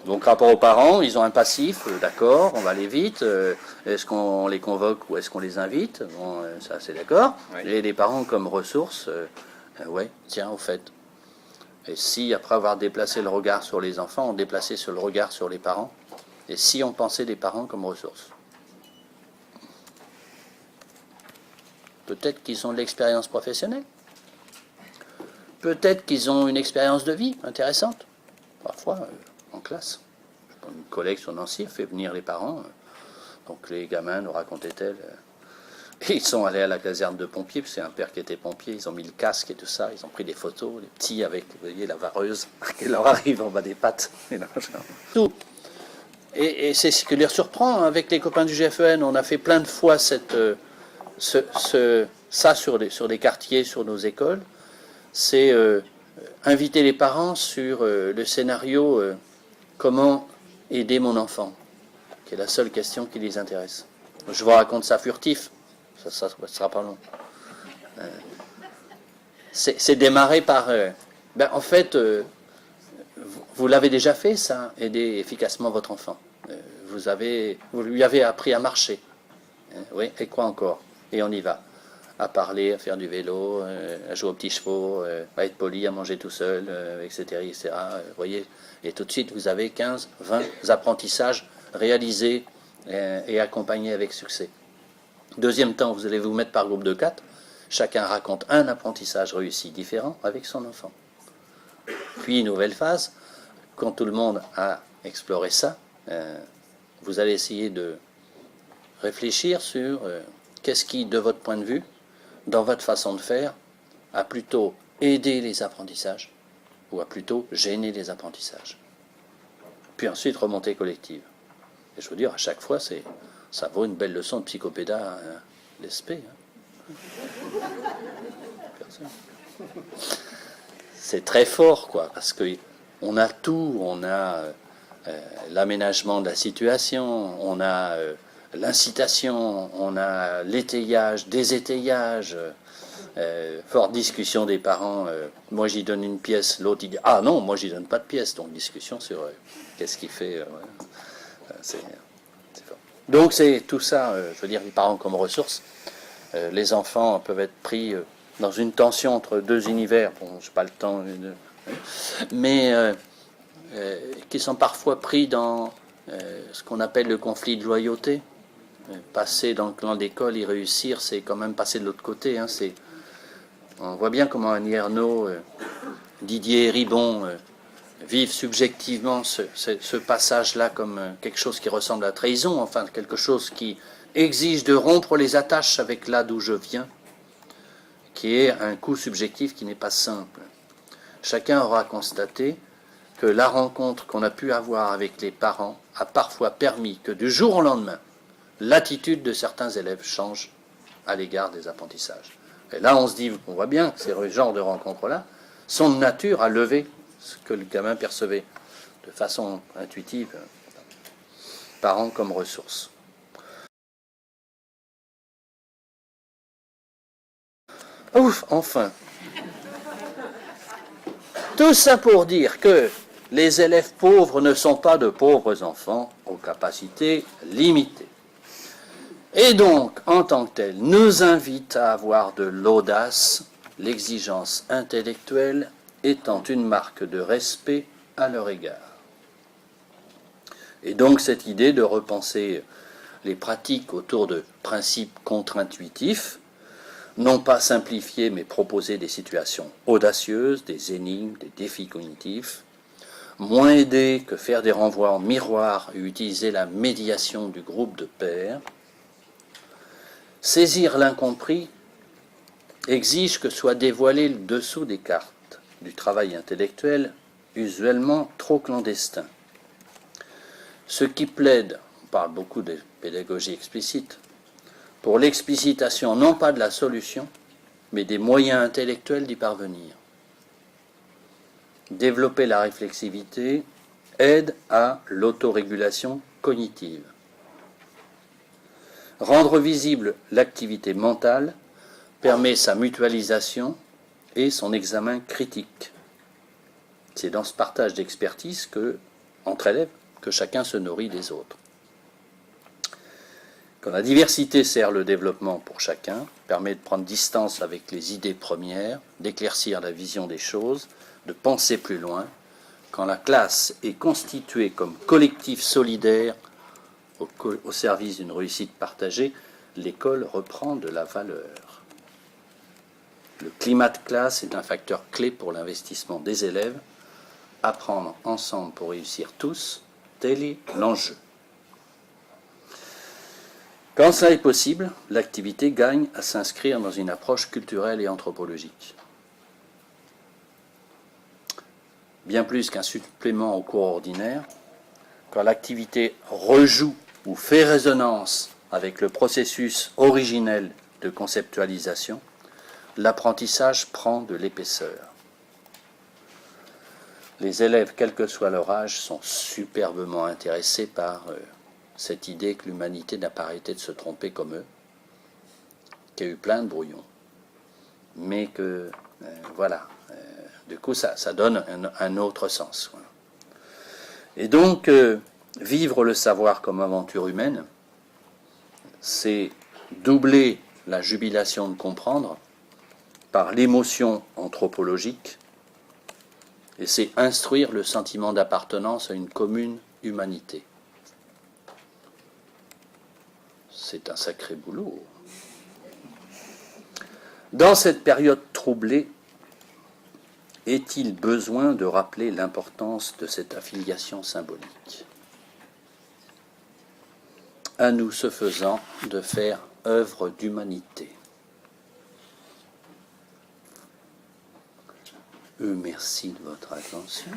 Donc, rapport aux parents, ils ont un passif, d'accord, on va aller vite. Est-ce qu'on les convoque ou est-ce qu'on les invite? Bon, ça, c'est d'accord. Oui. Et les parents comme ressources, ouais, tiens, au fait. Et si, après avoir déplacé le regard sur les enfants, on déplaçait sur le regard sur les parents? Et si on pensait les parents comme ressources? Peut-être qu'ils ont de l'expérience professionnelle. Peut-être qu'ils ont une expérience de vie intéressante. Parfois, en classe. Une collègue sur Nancy fait venir les parents. Donc les gamins nous racontaient-elles. Et ils sont allés à la caserne de pompiers, parce que c'est un père qui était pompier. Ils ont mis le casque et tout ça. Ils ont pris des photos, les petits avec, vous voyez, la vareuse qui leur arrive en bas des pattes. Tout. Et c'est ce qui les surprend. Avec les copains du GFEN, on a fait plein de fois ça sur des quartiers, sur nos écoles. C'est inviter les parents sur le scénario comment aider mon enfant, qui est la seule question qui les intéresse. Je vous raconte ça furtif, ça ne sera pas long. C'est démarré par... en fait, vous l'avez déjà fait, ça, aider efficacement votre enfant. Vous lui avez appris à marcher. Oui, et quoi encore? Et on y va. À parler, à faire du vélo, à jouer aux petits chevaux, à être poli, à manger tout seul, etc. etc. Vous voyez, et tout de suite, vous avez 15, 20 apprentissages réalisés et accompagnés avec succès. Deuxième temps, vous allez vous mettre par groupe de 4. Chacun raconte un apprentissage réussi différent avec son enfant. Puis, nouvelle phase, quand tout le monde a exploré ça, vous allez essayer de réfléchir sur qu'est-ce qui, de votre point de vue, dans votre façon de faire, a plutôt aidé les apprentissages ou a plutôt gêné les apprentissages. Puis ensuite, remontée collective. Et je veux dire, à chaque fois, ça vaut une belle leçon de psychopéda l'ESP. C'est très fort, quoi, parce qu'on a tout, on a l'aménagement de la situation, on a l'incitation, on a l'étayage, désétayage, forte discussion des parents, moi j'y donne une pièce, l'autre il dit ah non, moi j'y donne pas de pièce, donc discussion sur qu'est-ce qu'il fait, c'est fort. Donc c'est tout ça, je veux dire, les parents comme ressources, les enfants peuvent être pris dans une tension entre deux univers, bon, j'ai pas le temps, mais qui sont parfois pris dans ce qu'on appelle le conflit de loyauté. Passer dans le clan d'école et réussir, c'est quand même passer de l'autre côté. Hein, on voit bien comment Annie Ernaux, Didier Ribon vivent subjectivement ce passage-là comme quelque chose qui ressemble à la trahison, enfin quelque chose qui exige de rompre les attaches avec là d'où je viens, qui est un coup subjectif qui n'est pas simple. Chacun aura constaté que la rencontre qu'on a pu avoir avec les parents a parfois permis que du jour au lendemain, l'attitude de certains élèves change à l'égard des apprentissages. Et là, on se dit, on voit bien que ces genres de rencontres-là sont de nature à lever ce que le gamin percevait de façon intuitive, parents comme ressources. Ouf, enfin. Tout ça pour dire que les élèves pauvres ne sont pas de pauvres enfants aux capacités limitées. Et donc, en tant que tel, nous invite à avoir de l'audace, l'exigence intellectuelle étant une marque de respect à leur égard. Et donc cette idée de repenser les pratiques autour de principes contre-intuitifs, non pas simplifier mais proposer des situations audacieuses, des énigmes, des défis cognitifs, moins aider que faire des renvois en miroir et utiliser la médiation du groupe de pairs. Saisir l'incompris exige que soit dévoilé le dessous des cartes du travail intellectuel, usuellement trop clandestin. Ce qui plaide, on parle beaucoup de pédagogie explicite, pour l'explicitation non pas de la solution, mais des moyens intellectuels d'y parvenir. Développer la réflexivité aide à l'autorégulation cognitive. Rendre visible l'activité mentale permet sa mutualisation et son examen critique. C'est dans ce partage d'expertise que entre élèves que chacun se nourrit des autres. Quand la diversité sert le développement pour chacun, permet de prendre distance avec les idées premières, d'éclaircir la vision des choses, de penser plus loin, quand la classe est constituée comme collectif solidaire au service d'une réussite partagée, l'école reprend de la valeur. Le climat de classe est un facteur clé pour l'investissement des élèves. Apprendre ensemble pour réussir tous, tel est l'enjeu. Quand cela est possible, l'activité gagne à s'inscrire dans une approche culturelle et anthropologique. Bien plus qu'un supplément au cours ordinaire, quand l'activité rejoue ou fait résonance avec le processus originel de conceptualisation, l'apprentissage prend de l'épaisseur. Les élèves, quel que soit leur âge, sont superbement intéressés par cette idée que l'humanité n'a pas arrêté de se tromper comme eux, qu'il y a eu plein de brouillons, mais que, du coup, ça donne un autre sens. Voilà. Et donc, vivre le savoir comme aventure humaine, c'est doubler la jubilation de comprendre par l'émotion anthropologique, et c'est instruire le sentiment d'appartenance à une commune humanité. C'est un sacré boulot. Dans cette période troublée, est-il besoin de rappeler l'importance de cette affiliation symbolique? À nous, ce faisant, de faire œuvre d'humanité. Merci de votre attention.